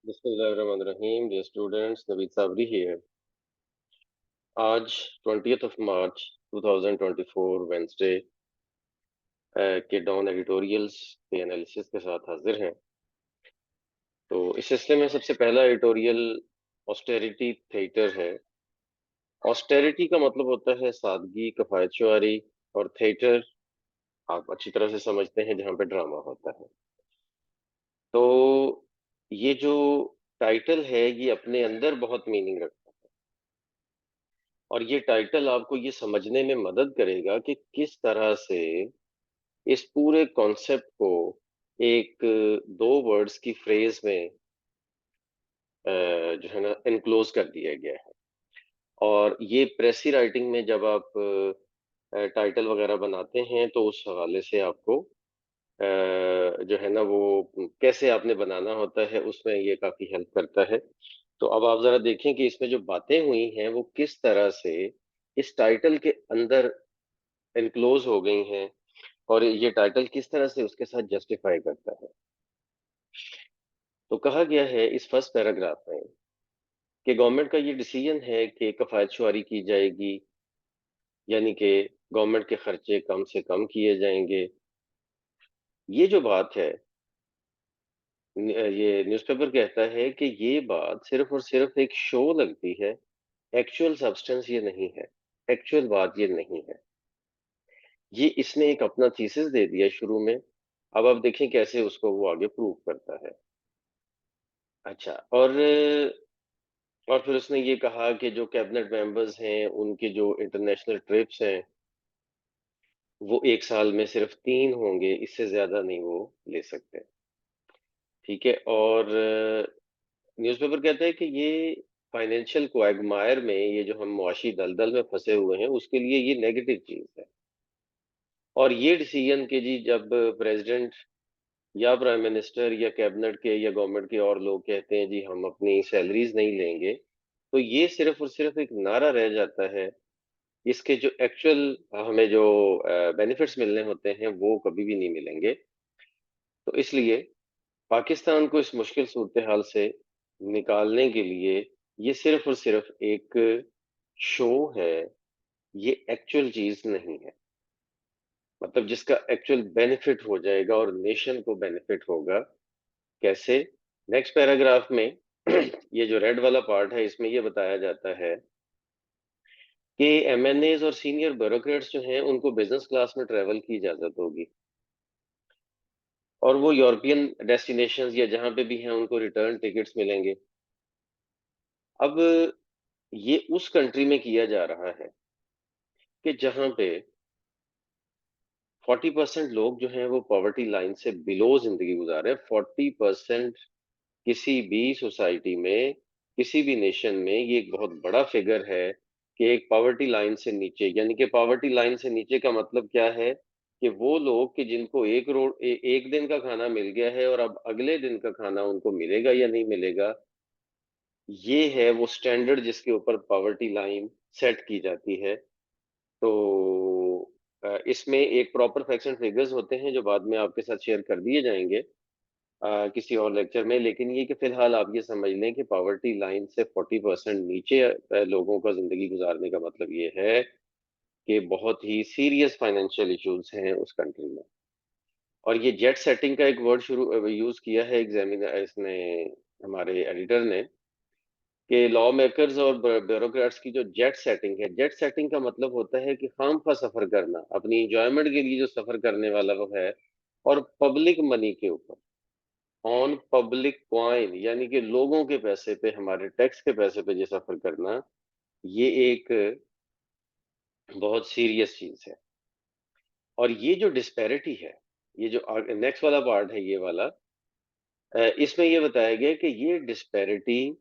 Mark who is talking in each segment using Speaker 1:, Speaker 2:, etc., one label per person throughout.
Speaker 1: बिस्मिल्लाहिर्रहमानिर्रहीम। Dear students, Naveed Sabri here. आज 20th of March 2024 Wednesday के डॉन एडिटोरियल्स के एनालिसिस के साथ हाजिर हैं। तो इस सिलसिले में सबसे पहला एडिटोरियल ऑस्टेरिटी थिएटर है। ऑस्टेरिटी का मतलब होता है सादगी, किफायतशुआरी, और थिएटर आप अच्छी तरह से समझते हैं जहाँ पे ड्रामा होता है। तो ये जो टाइटल है ये अपने अंदर बहुत मीनिंग रखता है, और ये टाइटल आपको ये समझने में मदद करेगा कि किस तरह से इस पूरे कॉन्सेप्ट को एक दो वर्ड्स की फ्रेज में जो है ना इनक्लोज कर दिया गया है। और ये प्रेसी राइटिंग में जब आप टाइटल वगैरह बनाते हैं तो उस हवाले से आपको जो है ना वो कैसे आपने बनाना होता है उसमें ये काफी हेल्प करता है। तो अब आप जरा देखें कि इसमें जो बातें हुई हैं वो किस तरह से इस टाइटल के अंदर इनक्लोज हो गई हैं, और ये टाइटल किस तरह से उसके साथ जस्टिफाई करता है। तो कहा गया है इस फर्स्ट पैराग्राफ में कि गवर्नमेंट का ये डिसीजन है कि कफायतशुआरी की जाएगी, यानी कि गवर्नमेंट के खर्चे कम से कम किए जाएंगे। ये जो बात है, ये न्यूज़पेपर कहता है कि ये बात सिर्फ और सिर्फ एक शो लगती है, एक्चुअल सब्सटेंस ये नहीं है, एक्चुअल बात ये नहीं है। ये इसने एक अपना थीसिस दे दिया शुरू में। अब आप देखें कैसे उसको वो आगे प्रूव करता है। अच्छा, और फिर उसने ये कहा कि जो कैबिनेट मेंबर्स हैं उनके जो इंटरनेशनल ट्रिप्स हैं वो एक साल में सिर्फ 3 होंगे, इससे ज्यादा नहीं वो ले सकते। ठीक है। और न्यूज़पेपर कहता है कि ये फाइनेंशियल क्वागमायर में, ये जो हम मुआशी दलदल में फंसे हुए हैं उसके लिए ये नेगेटिव चीज है। और ये डिसीजन के जी जब प्रेसिडेंट या प्राइम मिनिस्टर या कैबिनेट के या गवर्नमेंट के और लोग कहते हैं जी हम अपनी सैलरीज नहीं लेंगे, तो ये सिर्फ और सिर्फ एक नारा रह जाता है। इसके जो एक्चुअल हमें जो बेनिफिट्स मिलने होते हैं वो कभी भी नहीं मिलेंगे। तो इसलिए पाकिस्तान को इस मुश्किल सूरत हाल से निकालने के लिए ये सिर्फ और सिर्फ एक शो है, ये एक्चुअल चीज नहीं है। मतलब जिसका एक्चुअल बेनिफिट हो जाएगा और नेशन को बेनिफिट होगा। कैसे? नेक्स्ट पैराग्राफ में ये जो रेड वाला पार्ट है इसमें ये बताया जाता है कि एमएनएज और सीनियर ब्यूरोक्रेट्स जो हैं उनको बिजनेस क्लास में ट्रेवल की इजाजत होगी, और वो यूरोपियन डेस्टिनेशंस या जहां पे भी हैं उनको रिटर्न टिकट्स मिलेंगे। अब ये उस कंट्री में किया जा रहा है कि जहां पे 40% लोग जो हैं वो पॉवर्टी लाइन से बिलो जिंदगी गुजार रहे हैं। 40% किसी भी सोसाइटी में, किसी भी नेशन में ये एक बहुत बड़ा फिगर है कि एक पॉवर्टी लाइन से नीचे, यानी कि पॉवर्टी लाइन से नीचे का मतलब क्या है कि वो लोग कि जिनको एक दिन का खाना मिल गया है और अब अगले दिन का खाना उनको मिलेगा या नहीं मिलेगा, ये है वो स्टैंडर्ड जिसके ऊपर पॉवर्टी लाइन सेट की जाती है। तो इसमें एक प्रॉपर फैक्ट्स एंड फिगर्स होते हैं जो बाद में आपके साथ शेयर कर दिए जाएंगे किसी और लेक्चर में। लेकिन ये कि फिलहाल आप ये समझ लें कि पॉवर्टी लाइन से 40% नीचे लोगों का जिंदगी गुजारने का मतलब ये है कि बहुत ही सीरियस फाइनेंशियल इश्यूज हैं उस कंट्री में। और ये जेट सेटिंग का एक वर्ड शुरू यूज किया है एग्जामिनर इसने, हमारे एडिटर ने, कि लॉ मेकर्स और ब्यूरोक्रेट्स की जो जेट सेटिंग है, जेट सेटिंग का मतलब होता है कि खामखा सफर करना, अपनी इंजॉयमेंट के लिए जो सफर करने वाला वो है, और पब्लिक मनी के ऊपर, ऑन पब्लिक कॉइन, यानी कि लोगों के पैसे पे, हमारे टैक्स के पैसे पे ये सफर करना, ये एक बहुत सीरियस चीज है। और ये जो डिस्पैरिटी है, ये जो नेक्स्ट वाला पार्ट है ये वाला, इसमें ये बताया गया कि ये डिस्पैरिटी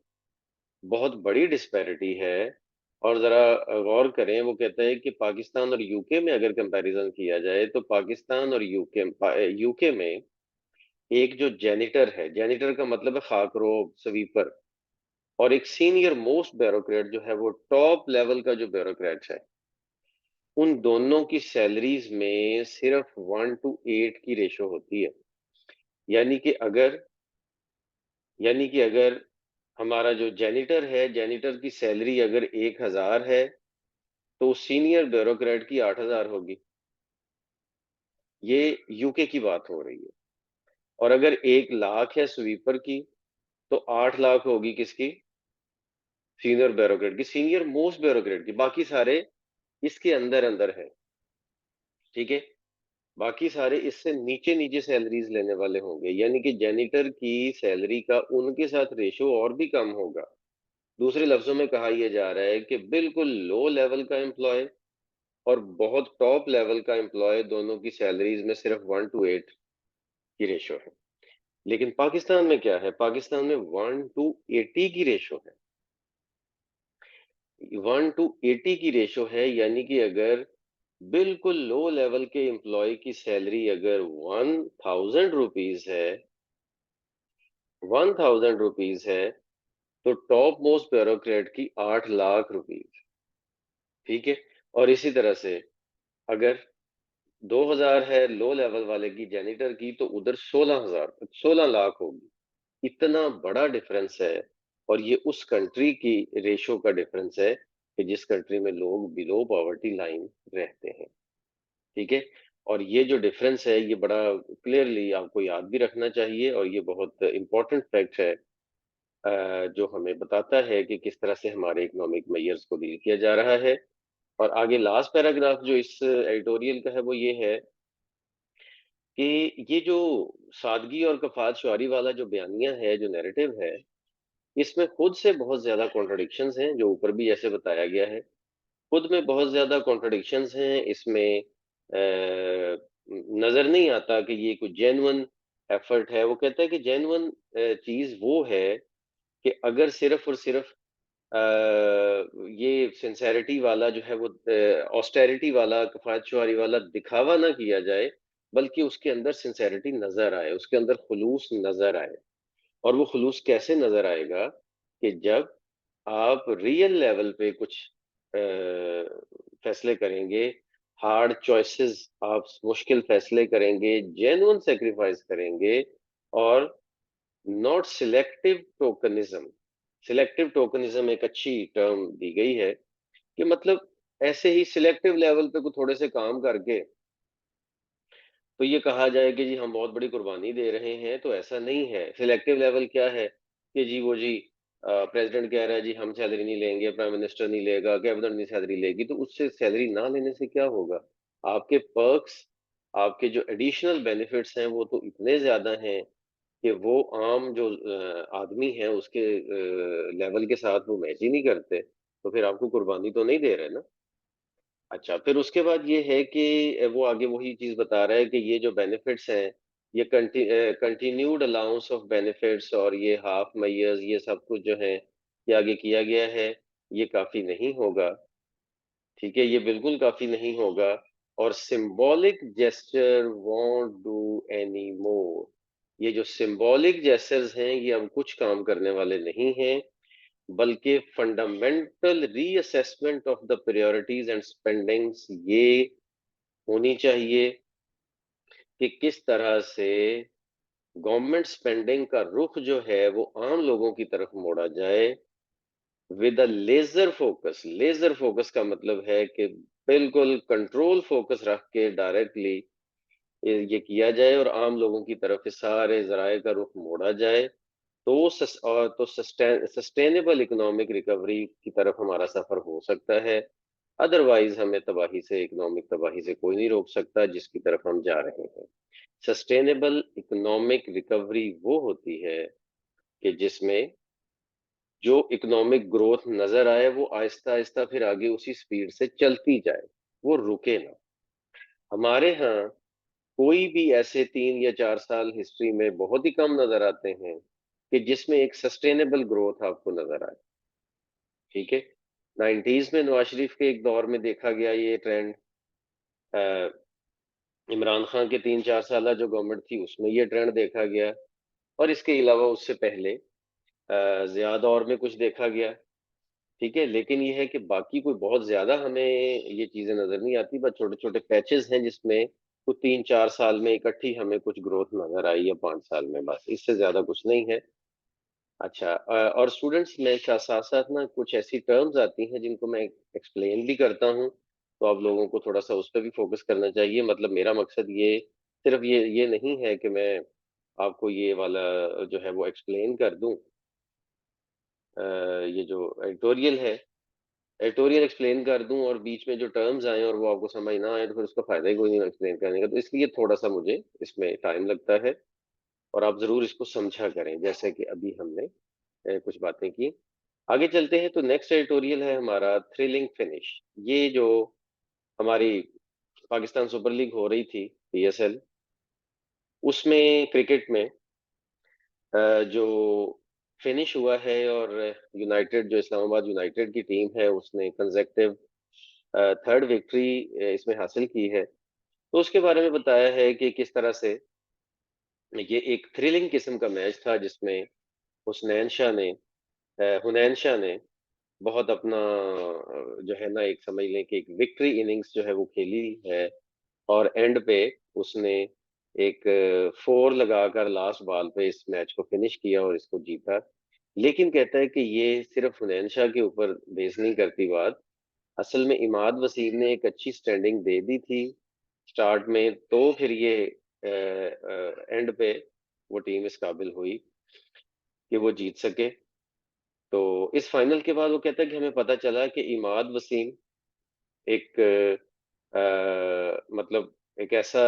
Speaker 1: बहुत बड़ी डिस्पैरिटी है। और जरा गौर करें, वो कहता है कि पाकिस्तान और यूके में अगर कंपैरिजन किया जाए तो पाकिस्तान और यूके में एक जो जेनिटर है, जेनिटर का मतलब है खाकरोब, स्वीपर, और एक सीनियर मोस्ट ब्यूरोक्रेट जो है वो टॉप लेवल का जो ब्यूरोक्रेट है, उन दोनों की सैलरीज में सिर्फ 1:8 की रेशो होती है। यानी कि अगर यानी कि अगर हमारा जो जेनिटर है, जेनिटर की सैलरी अगर 1000 है, तो सीनियर ब्यूरोक्रेट की 8000 होगी। ये यूके की बात हो रही है। और अगर 1 लाख है स्वीपर की, तो 8 लाख होगी किसकी? सीनियर ब्यूरोक्रेट की, सीनियर मोस्ट ब्यूरोक्रेट की। बाकी सारे इसके अंदर अंदर है, ठीक है। बाकी सारे इससे नीचे नीचे सैलरीज लेने वाले होंगे, यानी कि जेनिटर की सैलरी का उनके साथ रेशो और भी कम होगा। दूसरे लफ्जों में कहा यह जा रहा है कि बिल्कुल लो लेवल का एम्प्लॉय और बहुत टॉप लेवल का एम्प्लॉय, दोनों की सैलरीज में सिर्फ 1:8 की रेशो है। लेकिन पाकिस्तान में क्या है? पाकिस्तान में 1:80 की रेशो है। 1:80 की रेशो है, यानी कि अगर बिल्कुल लो लेवल के एम्प्लॉय की सैलरी अगर 1000 रुपीज है, 1000 रुपीज है, तो टॉप मोस्ट ब्यूरोक्रेट की 8 लाख रुपीज, ठीक है। और इसी तरह से अगर 2000 है लो लेवल वाले की, जेनिटर की, तो उधर 16,000, 16 लाख होगी। इतना बड़ा डिफरेंस है। और ये उस कंट्री की रेशो का डिफरेंस है कि जिस कंट्री में लोग बिलो पॉवर्टी लाइन रहते हैं, ठीक है। और ये जो डिफरेंस है ये बड़ा क्लियरली आपको याद भी रखना चाहिए, और ये बहुत इंपॉर्टेंट फैक्ट है, जो हमें बताता है कि किस तरह से हमारे इकोनॉमिक मेजर्स को डील किया जा रहा है। और आगे लास्ट पैराग्राफ जो इस एडिटोरियल का है वो ये है कि ये जो सादगी और कफात शुआरी वाला जो बयानिया है, जो नैरेटिव है, इसमें खुद से बहुत ज्यादा कॉन्ट्रडिक्शंस हैं, जो ऊपर भी जैसे बताया गया है। खुद में बहुत ज्यादा कॉन्ट्रडिक्शंस हैं इसमें। नजर नहीं आता कि ये कोई जेन्युइन एफर्ट है। वो कहता है कि जेन्युइन चीज वो है कि अगर सिर्फ और सिर्फ ये सिंसेरिटी वाला जो है, वो ऑस्टेरिटी वाला, कफायत वाला दिखावा ना किया जाए, बल्कि उसके अंदर सिंसेरिटी नजर आए, उसके अंदर खुलूस नजर आए। और वो खुलूस कैसे नजर आएगा? कि जब आप रियल लेवल पे कुछ फैसले करेंगे, हार्ड चॉइसेस, आप मुश्किल फैसले करेंगे, जेन्युइन सेक्रीफाइस करेंगे, और not selective tokenism. Selective tokenism एक अच्छी टर्म दी गई है कि मतलब ऐसे ही सिलेक्टिव लेवल पे कुछ थोड़े से काम करके तो ये कहा जाए कि जी हम बहुत बड़ी कुर्बानी दे रहे हैं, तो ऐसा नहीं है। सिलेक्टिव लेवल क्या है कि जी वो जी प्रेसिडेंट कह रहा है जी हम सैलरी नहीं लेंगे, प्राइम मिनिस्टर नहीं लेगा, कैबिनेट नहीं सैलरी लेगी, तो उससे सैलरी ना लेने से क्या होगा? आपके पर्क्स, आपके जो एडिशनल बेनिफिट्स हैं वो तो इतने ज्यादा हैं कि वो आम जो आदमी है उसके लेवल के साथ वो मैच ही नहीं करते। तो फिर आपको कुर्बानी तो नहीं दे रहे ना। अच्छा, फिर उसके बाद ये है कि वो आगे वही चीज बता रहा है कि ये जो बेनिफिट्स हैं, ये कंटिन्यूड अलाउंस ऑफ बेनिफिट्स और ये हाफ मैयर्स, ये सब कुछ जो है ये आगे किया गया है, ये काफी नहीं होगा, ठीक है। ये बिल्कुल काफी नहीं होगा। और symbolic gesture want do any more, ये जो सिंबॉलिक जेस्चर्स हैं ये अब कुछ काम करने वाले नहीं हैं, बल्कि fundamental reassessment of the priorities and spendings ये होनी चाहिए कि किस तरह से गवर्नमेंट स्पेंडिंग का रुख जो है वो आम लोगों की तरफ मोड़ा जाए, with a laser focus. Laser focus का मतलब है कि बिल्कुल कंट्रोल फोकस रख के डायरेक्टली ये किया जाए और आम लोगों की तरफ इस सारे जराए का रुख मोड़ा जाए। तो सस्टेनेबल इकोनॉमिक रिकवरी की तरफ हमारा सफर हो सकता है। अदरवाइज हमें तबाही से, इकोनॉमिक तबाही से कोई नहीं रोक सकता जिसकी तरफ हम जा रहे हैं। सस्टेनेबल इकोनॉमिक रिकवरी वो होती है कि जिसमें जो इकोनॉमिक ग्रोथ नजर आए वो आहिस्ता आहिस्ता फिर आगे उसी स्पीड से चलती जाए, वो रुके ना। हमारे यहाँ कोई भी ऐसे 3 या 4 साल हिस्ट्री में बहुत ही कम नजर आते हैं कि जिसमें एक सस्टेनेबल ग्रोथ आपको नजर आए, ठीक है। 90s में नवाज शरीफ के एक दौर में देखा गया ये ट्रेंड, इमरान खान के 3 4 साल जो गवर्नमेंट थी उसमें ये ट्रेंड देखा गया, और इसके अलावा उससे पहले जिया दौर में कुछ देखा गया, ठीक है। लेकिन ये है कि बाकी कोई बहुत ज्यादा हमें ये चीजें नजर नहीं आती, बस छोटे छोटे पैचेस हैं जिसमें कुछ 3 4 साल में इकट्ठी हमें कुछ ग्रोथ नजर आई, या 5 साल में, बस इससे ज्यादा कुछ नहीं है। अच्छा और स्टूडेंट्स में साथ-साथ ना कुछ ऐसी टर्म्स आती हैं जिनको मैं एक्सप्लेन भी करता हूँ, तो आप लोगों को थोड़ा-सा उस पे भी फ़ोकस करना चाहिए। मतलब मेरा मकसद ये सिर्फ़ ये नहीं है कि मैं आपको ये वाला जो है वो एक्सप्लेन कर दूँ ये जो एडिटोरियल है, एडिटोरियल एक्सप्लेन कर दूँ और बीच में जो टर्म्स आएँ और वो आपको समझ ना आए तो फिर उसका फ़ायदा ही कोई नहीं एक्सप्लेन करने का। तो इसलिए थोड़ा-सा मुझे इसमें टाइम लगता है और आप ज़रूर इसको समझा करें, जैसे कि अभी हमने कुछ बातें की। आगे चलते हैं तो नेक्स्ट एडिटोरियल है हमारा थ्रिलिंग फिनिश। ये जो हमारी पाकिस्तान सुपर लीग हो रही थी, पीएसएल, उसमें क्रिकेट में जो फिनिश हुआ है और यूनाइटेड जो इस्लामाबाद यूनाइटेड की टीम है, उसने कंसेक्टिव थर्ड विक्ट्री इसमें हासिल की है। तो उसके बारे में बताया है कि किस तरह से ये एक थ्रिलिंग किस्म का मैच था जिसमें हुनैन शाह ने बहुत अपना जो है ना एक समझ लें कि एक विक्ट्री इनिंग्स जो है वो खेली है और एंड पे उसने एक 4 लगाकर लास्ट बॉल पे इस मैच को फिनिश किया और इसको जीता। लेकिन कहता है कि ये सिर्फ हुनैन शाह के ऊपर बेस नहीं करती बात, असल में इमाद वसीम ने एक अच्छी स्टैंडिंग दे दी थी स्टार्ट में, तो फिर ये एंड पे वो टीम इस काबिल हुई कि वो जीत सके। तो इस फाइनल के बाद वो कहता है कि हमें पता चला कि इमाद वसीम एक मतलब एक ऐसा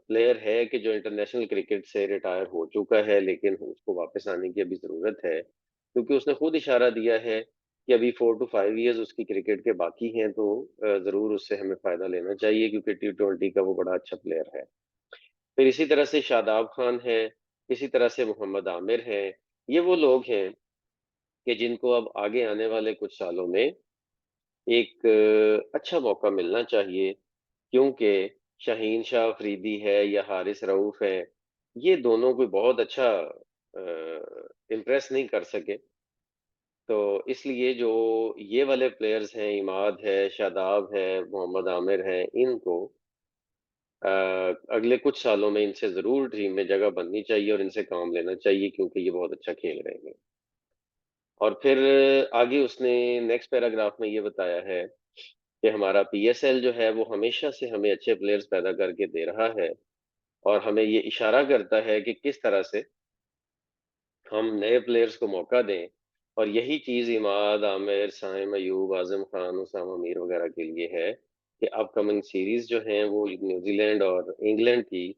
Speaker 1: प्लेयर है कि जो इंटरनेशनल क्रिकेट से रिटायर हो चुका है लेकिन उसको वापस आने की अभी ज़रूरत है क्योंकि उसने खुद इशारा दिया है कि अभी 4 to 5 इयर्स उसकी क्रिकेट के बाकी हैं तो ज़रूर उससे हमें फ़ायदा लेना चाहिए क्योंकि T20 का वो बड़ा अच्छा प्लेयर है। फिर इसी तरह से शादाब खान है, इसी तरह से मोहम्मद आमिर हैं, ये वो लोग हैं कि जिनको अब आगे आने वाले कुछ सालों में एक अच्छा मौका मिलना चाहिए क्योंकि शाहीन शाह अफरीदी है या हारिस रऊफ है, ये दोनों कोई बहुत अच्छा इम्प्रेस नहीं कर सके। तो इसलिए जो ये वाले प्लेयर्स हैं, इमाद है, शादाब है, मोहम्मद आमिर है, इनको अगले कुछ सालों में इनसे ज़रूर टीम में जगह बननी चाहिए और इनसे काम लेना चाहिए क्योंकि ये बहुत अच्छा खेल रहे हैं। और फिर आगे उसने नेक्स्ट पैराग्राफ में ये बताया है कि हमारा पीएसएल जो है वो हमेशा से हमें अच्छे प्लेयर्स पैदा करके दे रहा है और हमें ये इशारा करता है कि किस तरह से हम नए प्लेयर्स को मौका दें और यही चीज़ इमाद, आमिर, साइम अयूब, आज़म खान, उसामा मीर वगैरह के लिए है कि अपकमिंग सीरीज़ जो हैं वो न्यूज़ीलैंड और इंग्लैंड की,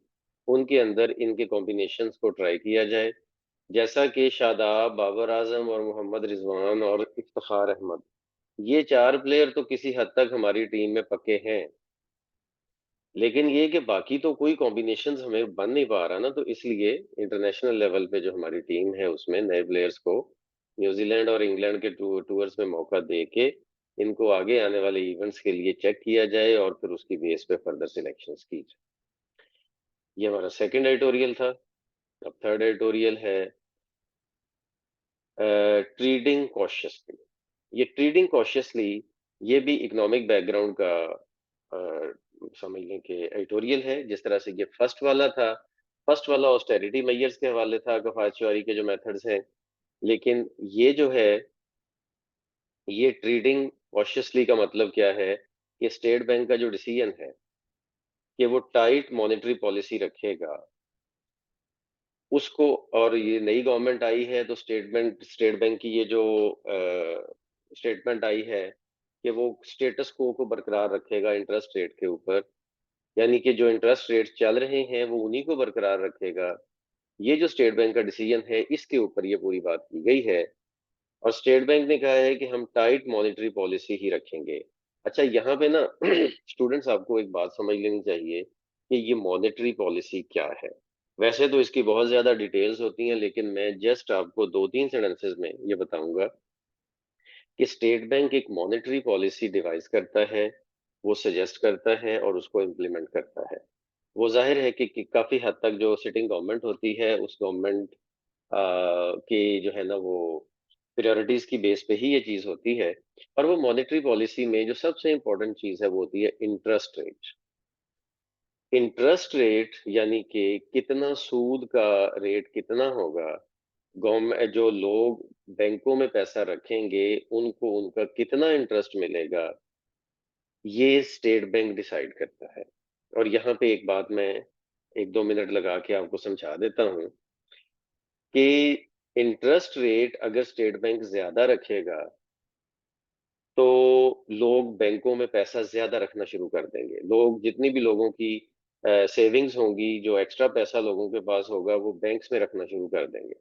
Speaker 1: उनके अंदर इनके कॉम्बिनेशंस को ट्राई किया जाए। जैसा कि शादाब, बाबर आज़म और मोहम्मद रिज़वान और इफ्तिखार अहमद, ये 4 प्लेयर तो किसी हद तक हमारी टीम में पक्के हैं। लेकिन ये कि बाकी तो कोई कॉम्बिनेशंस हमें बन नहीं पा रहा ना, तो इसलिए इंटरनेशनल लेवल पे जो हमारी टीम है उसमें नए प्लेयर्स को न्यूजीलैंड और इंग्लैंड के टूर्स में मौका दे के इनको आगे आने वाले इवेंट्स के लिए चेक किया जाए और फिर उसकी बेस पे फर्दर सिलेक्शंस की जाए। ये हमारा सेकंड एडिटोरियल था। अब थर्ड एडिटोरियल है ट्रेडिंग कॉशियसली। ये ट्रेडिंग कॉशियसली ये भी इकोनॉमिक बैकग्राउंड का अ, समझ लें कि एडिटोरियल है जिस तरह से ये फर्स्ट वाला ऑस्टेरिटी मेजर्स के हवाले था कफायत शुआरी के जो मेथड्स हैं लेकिन ये जो है ये ट्रेडिंग कॉशियसली का मतलब क्या है कि स्टेट बैंक का जो डिसीजन है कि वो टाइट मॉनेटरी पॉलिसी रखेगा उसको और ये नई गवर्नमेंट आई है तो स्टेट बैंक की ये जो स्टेटमेंट आई है कि वो स्टेटस को बरकरार रखेगा इंटरेस्ट रेट के ऊपर यानी कि जो इंटरेस्ट रेट चल रहे हैं वो उन्हीं को बरकरार रखेगा। ये जो स्टेट बैंक का डिसीजन है इसके ऊपर ये पूरी बात की गई है और स्टेट बैंक ने कहा है कि हम टाइट मॉनेटरी पॉलिसी ही रखेंगे। अच्छा यहाँ पे ना स्टूडेंट्स आपको एक बात समझ लेनी चाहिए कि ये मॉनेटरी पॉलिसी क्या है। वैसे तो इसकी बहुत ज्यादा डिटेल्स होती हैं लेकिन मैं जस्ट आपको 2-3 सेंटेंसेस में ये बताऊंगा कि स्टेट बैंक एक मॉनेटरी पॉलिसी डिवाइस करता है, वो सजेस्ट करता है और उसको इम्प्लीमेंट करता है। वो जाहिर है कि काफी हद तक जो सिटिंग गवर्नमेंट होती है उस गवर्नमेंट की जो है ना वो प्रायोरिटीज की बेस पे ही ये चीज होती है और वो मॉनेटरी पॉलिसी में जो सबसे इम्पोर्टेंट चीज है वो होती है इंटरेस्ट रेट। इंटरेस्ट रेट यानी कि कितना सूद का रेट कितना होगा गवर्नमेंट जो लोग बैंकों में पैसा रखेंगे, उनको उनका कितना इंटरेस्ट मिलेगा, ये स्टेट बैंक डिसाइड करता है। और यहाँ पे एक बात मैं 1-2 मिनट लगा के आपको समझा देता हूँ कि इंटरेस्ट रेट अगर स्टेट बैंक ज्यादा रखेगा तो लोग बैंकों में पैसा ज्यादा रखना शुरू कर देंगे। लोग, जितनी भी लोगों की सेविंग्स होंगी, जो एक्स्ट्रा पैसा लोगों के पास होगा, वो बैंक्स में रखना शुरू कर देंगे।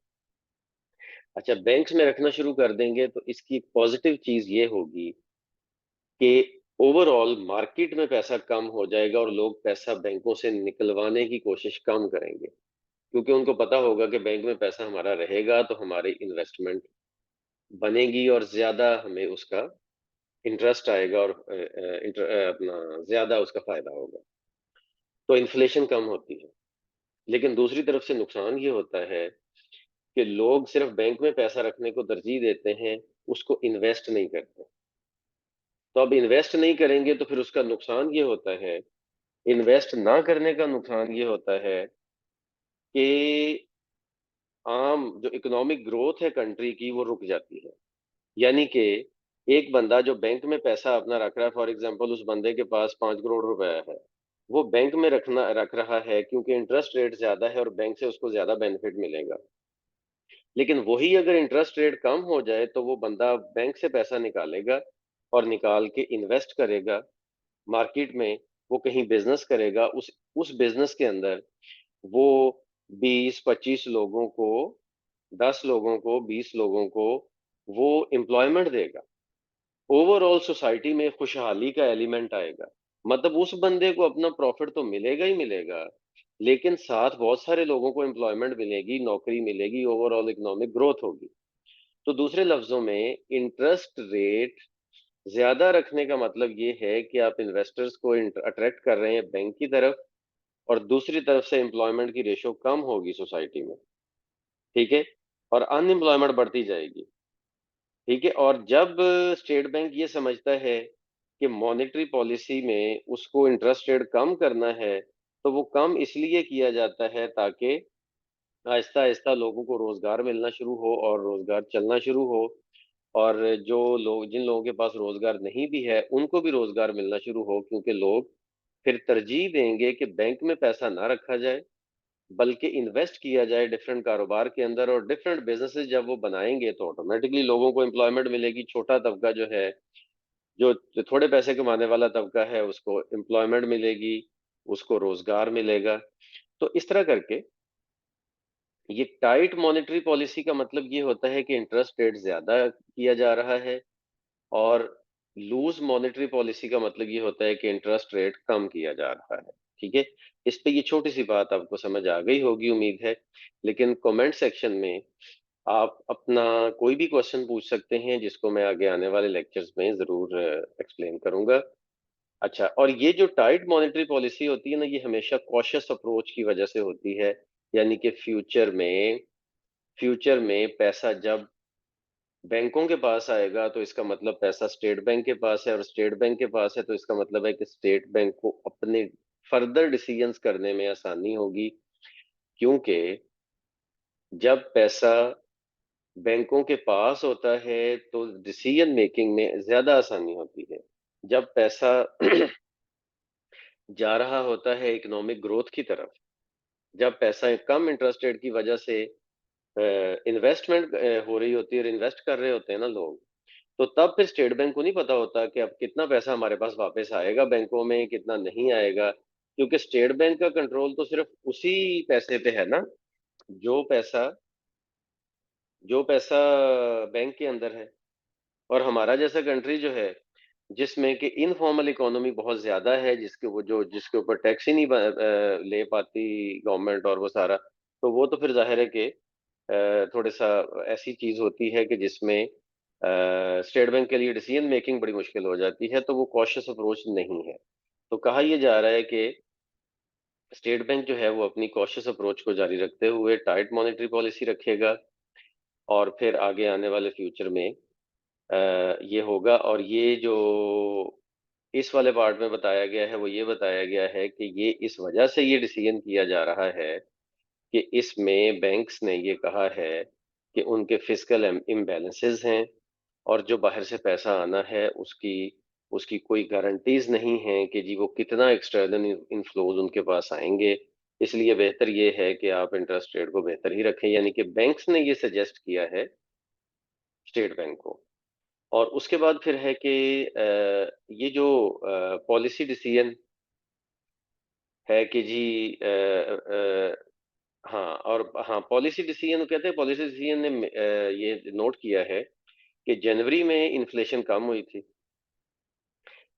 Speaker 1: अच्छा, बैंक्स में रखना शुरू कर देंगे तो इसकी एक पॉजिटिव चीज ये होगी कि ओवरऑल मार्केट में पैसा कम हो जाएगा और लोग पैसा बैंकों से निकलवाने की कोशिश कम करेंगे, क्योंकि उनको पता होगा कि बैंक में पैसा हमारा रहेगा तो हमारी इन्वेस्टमेंट बनेगी और ज्यादा हमें उसका इंटरेस्ट आएगा और अपना ज्यादा उसका फायदा होगा। तो इन्फ्लेशन कम होती है। लेकिन दूसरी तरफ से नुकसान ये होता है कि लोग सिर्फ बैंक में पैसा रखने को तरजीह देते हैं, उसको इन्वेस्ट नहीं करते। तो अब इन्वेस्ट नहीं करेंगे तो फिर उसका नुकसान ये होता है, इन्वेस्ट ना करने का नुकसान ये होता है कि आम जो इकोनॉमिक ग्रोथ है कंट्री की, वो रुक जाती है। यानी कि एक बंदा जो बैंक में पैसा अपना रख रहा है, फॉर एग्जांपल उस बंदे के पास 5 करोड़ रुपए है, वो बैंक में रख रहा है क्योंकि इंटरेस्ट रेट ज्यादा है और बैंक से उसको ज्यादा बेनिफिट मिलेगा। लेकिन वही अगर इंटरेस्ट रेट कम हो जाए तो वो बंदा बैंक से पैसा निकालेगा और निकाल के इन्वेस्ट करेगा मार्केट में। वो कहीं बिजनेस करेगा, उस बिजनेस के अंदर वो 20-25 लोगों को, 10 लोगों को, 20 लोगों को वो एम्प्लॉयमेंट देगा। ओवरऑल सोसाइटी में खुशहाली का एलिमेंट आएगा। मतलब उस बंदे को अपना प्रॉफिट तो मिलेगा ही मिलेगा, लेकिन साथ बहुत सारे लोगों को एम्प्लॉयमेंट मिलेगी, नौकरी मिलेगी, ओवरऑल इकोनॉमिक ग्रोथ होगी। तो दूसरे लफ्जों में इंटरेस्ट रेट ज्यादा रखने का मतलब ये है कि आप इन्वेस्टर्स को अट्रैक्ट कर रहे हैं बैंक की तरफ, और दूसरी तरफ से एम्प्लॉयमेंट की रेशो कम होगी सोसाइटी में। ठीक है। और अनएम्प्लॉयमेंट बढ़ती जाएगी। ठीक है। और जब स्टेट बैंक ये समझता है कि मॉनेटरी पॉलिसी में उसको इंटरेस्ट रेट कम करना है, तो वो कम इसलिए किया जाता है ताकि आहिस्ता आहिस्ता लोगों को रोजगार मिलना शुरू हो और रोजगार चलना शुरू हो। और जो लोग, जिन लोगों के पास रोजगार नहीं भी है, उनको भी रोजगार मिलना शुरू हो, क्योंकि लोग फिर तरजीह देंगे कि बैंक में पैसा ना रखा जाए बल्कि इन्वेस्ट किया जाए डिफरेंट कारोबार के अंदर। और डिफरेंट बिजनेसेस जब वो बनाएंगे तो ऑटोमेटिकली लोगों को एम्प्लॉयमेंट मिलेगी। छोटा तबका जो है, जो थोड़े पैसे कमाने वाला तबका है, उसको एम्प्लॉयमेंट मिलेगी, उसको रोजगार मिलेगा। तो इस तरह करके ये टाइट मॉनेटरी पॉलिसी का मतलब ये होता है कि इंटरेस्ट रेट ज्यादा किया जा रहा है, और लूज मॉनेटरी पॉलिसी का मतलब ये होता है कि इंटरेस्ट रेट कम किया जा रहा है। ठीक है। इस पे ये छोटी सी बात आपको समझ आ गई होगी उम्मीद है। लेकिन कमेंट सेक्शन में आप अपना कोई भी क्वेश्चन पूछ सकते हैं, जिसको मैं आगे आने वाले लेक्चर्स में जरूर एक्सप्लेन करूंगा। अच्छा, और ये जो टाइट मॉनेटरी पॉलिसी होती है ना, ये हमेशा कॉशियस अप्रोच की वजह से होती है। यानी कि फ्यूचर में पैसा जब बैंकों के पास आएगा तो इसका मतलब पैसा स्टेट बैंक के पास है, और स्टेट बैंक के पास है तो इसका मतलब है कि स्टेट बैंक को अपने फर्दर डिसीजंस करने में आसानी होगी। क्योंकि जब पैसा बैंकों के पास होता है तो डिसीजन मेकिंग में ज्यादा आसानी होती है। जब पैसा जा रहा होता है इकोनॉमिक ग्रोथ की तरफ, जब पैसा कम इंटरेस्ट रेट की वजह से इन्वेस्टमेंट हो रही होती है और इन्वेस्ट कर रहे होते हैं ना लोग, तो तब फिर स्टेट बैंक को नहीं पता होता कि अब कितना पैसा हमारे पास वापस आएगा बैंकों में, कितना नहीं आएगा। क्योंकि स्टेट बैंक का कंट्रोल तो सिर्फ उसी पैसे पे है ना, जो पैसा जो पैसा बैंक के अंदर है। और हमारा जैसा कंट्री जो है, जिसमें कि इनफॉर्मल इकोनॉमी बहुत ज्यादा है, जिसके ऊपर टैक्स ही नहीं ले पाती गवर्नमेंट और वो सारा, तो वो तो फिर जाहिर है कि थोड़ा सा ऐसी चीज होती है कि जिसमें स्टेट बैंक के लिए डिसीजन मेकिंग बड़ी मुश्किल हो जाती है, तो वो कॉशियस अप्रोच नहीं है। तो कहा यह जा रहा है कि स्टेट बैंक जो है वो अपनी कॉशियस अप्रोच को जारी रखते हुए टाइट मॉनेटरी पॉलिसी रखेगा, और फिर आगे आने वाले फ्यूचर में ये होगा। और ये जो इस वाले पार्ट में बताया गया है, वो ये बताया गया है कि ये इस वजह से ये डिसीजन किया जा रहा है कि इसमें बैंक्स ने ये कहा है कि उनके फिस्कल इम्बैलेंसेस हैं और जो बाहर से पैसा आना है उसकी उसकी कोई गारंटीज नहीं है कि जी वो कितना एक्सटर्नल इनफ्लोज उनके पास आएंगे। इसलिए बेहतर ये है कि आप इंटरेस्ट रेट को बेहतर ही रखें, यानी कि बैंक्स ने ये सजेस्ट किया है स्टेट बैंक को। और उसके बाद फिर है कि ये जो पॉलिसी डिसीजन है कि जी हाँ, और हाँ, पॉलिसी डिसीजन कहते हैं, पॉलिसी डिसीजन ने ये नोट किया है कि जनवरी में इन्फ्लेशन कम हुई थी,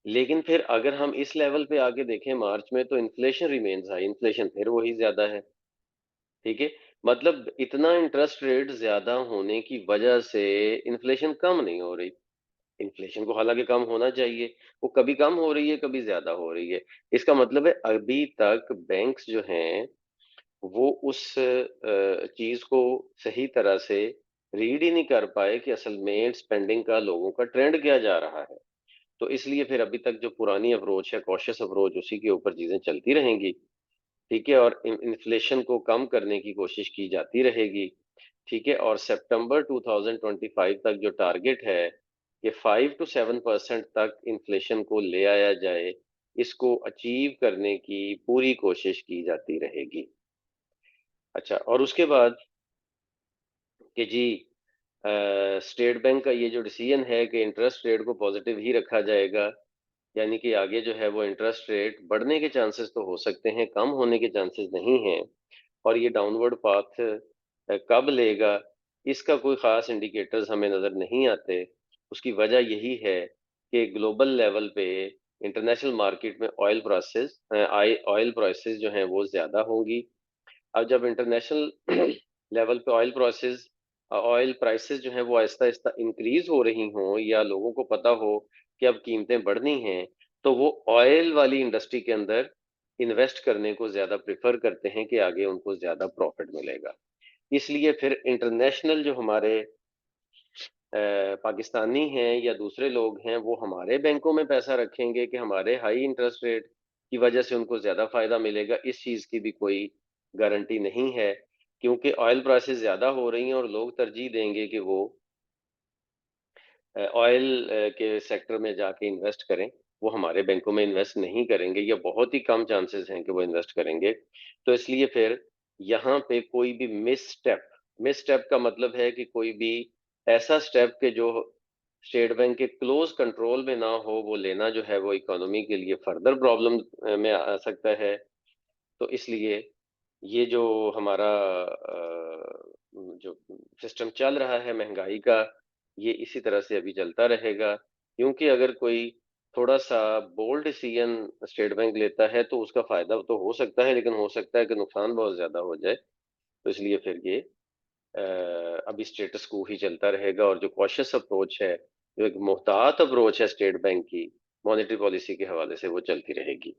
Speaker 1: लेकिन फिर अगर हम इस लेवल पे आगे देखें मार्च में तो इन्फ्लेशन रिमेन्स हाई, इन्फ्लेशन फिर वही ज्यादा है। ठीक है, मतलब इतना इंटरेस्ट रेट ज्यादा होने की वजह से इन्फ्लेशन कम नहीं हो रही। इन्फ्लेशन को हालांकि कम होना चाहिए, वो कभी कम हो रही है कभी ज्यादा हो रही है। इसका मतलब है अभी तक बैंक्स जो हैं वो उस चीज को सही तरह से रीड ही नहीं कर पाए कि असल में स्पेंडिंग का लोगों का ट्रेंड क्या जा रहा है। तो इसलिए फिर अभी तक जो पुरानी अप्रोच है, कॉशियस अप्रोच, उसी के ऊपर चीजें चलती रहेंगी। ठीक है, और इन्फ्लेशन को कम करने की कोशिश की जाती रहेगी। ठीक है, और सितंबर 2025 तक जो टारगेट है कि 5 to 7% तक इन्फ्लेशन को ले आया जाए, इसको अचीव करने की पूरी कोशिश की जाती रहेगी। अच्छा, और उसके बाद कि जी स्टेट बैंक का ये जो डिसीजन है कि इंटरेस्ट रेट को पॉजिटिव ही रखा जाएगा, यानी कि आगे जो है वो इंटरेस्ट रेट बढ़ने के चांसेस तो हो सकते हैं, कम होने के चांसेस नहीं हैं। और ये डाउनवर्ड पाथ कब लेगा, इसका कोई खास इंडिकेटर्स हमें नजर नहीं आते। उसकी वजह यही है कि ग्लोबल लेवल पे इंटरनेशनल मार्केट में ऑयल प्राइसेस जो हैं वो ज्यादा होंगी। अब जब इंटरनेशनल लेवल पे ऑयल प्राइसेस जो हैं वो आहिस्ता आहिस्ता इंक्रीज हो रही हों, या लोगों को पता हो कि अब कीमतें बढ़नी हैं, तो वो ऑयल वाली इंडस्ट्री के अंदर इन्वेस्ट करने को ज्यादा प्रेफर करते हैं कि आगे उनको ज्यादा प्रॉफिट मिलेगा। इसलिए फिर इंटरनेशनल जो हमारे पाकिस्तानी हैं या दूसरे लोग हैं वो हमारे बैंकों में पैसा रखेंगे कि हमारे हाई इंटरेस्ट रेट की वजह से उनको ज्यादा फायदा मिलेगा, इस चीज की भी कोई गारंटी नहीं है। क्योंकि ऑयल प्राइसेस ज्यादा हो रही हैं और लोग तरजीह देंगे कि वो ऑयल के सेक्टर में जाके इन्वेस्ट करें, वो हमारे बैंकों में इन्वेस्ट नहीं करेंगे, या बहुत ही कम चांसेस हैं कि वो इन्वेस्ट करेंगे। तो इसलिए फिर यहाँ पे कोई भी मिस स्टेप का मतलब है कि कोई भी ऐसा स्टेप के जो स्टेट बैंक के क्लोज कंट्रोल में ना हो, वो लेना जो है वो इकोनॉमी के लिए फर्दर प्रॉब्लम में आ सकता है। तो इसलिए ये जो हमारा जो सिस्टम चल रहा है महंगाई का, ये इसी तरह से अभी चलता रहेगा। क्योंकि अगर कोई थोड़ा सा बोल्ड डिसीजन स्टेट बैंक लेता है तो उसका फायदा तो हो सकता है, लेकिन हो सकता है कि नुकसान बहुत ज्यादा हो जाए। तो इसलिए फिर ये अभी स्टेटस को ही चलता रहेगा, और जो कॉशियस अप्रोच है, जो एक मोहतात अप्रोच है स्टेट बैंक की मॉनेटरी पॉलिसी के हवाले से, वो चलती रहेगी।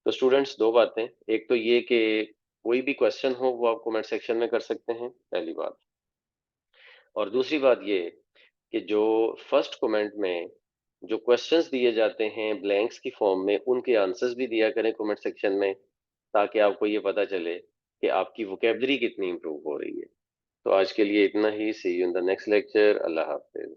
Speaker 1: तो स्टूडेंट्स, दो बातें, एक तो ये कि कोई भी क्वेश्चन हो वो आप कमेंट सेक्शन में कर सकते हैं, पहली बात। और दूसरी बात ये कि जो फर्स्ट कमेंट में जो क्वेश्चंस दिए जाते हैं ब्लैंक्स की फॉर्म में, उनके आंसर्स भी दिया करें कमेंट सेक्शन में, ताकि आपको ये पता चले कि आपकी वोकेबलरी कितनी इंप्रूव हो रही है। तो आज के लिए इतना ही। See you in the next lecture. अल्लाह हाफिज।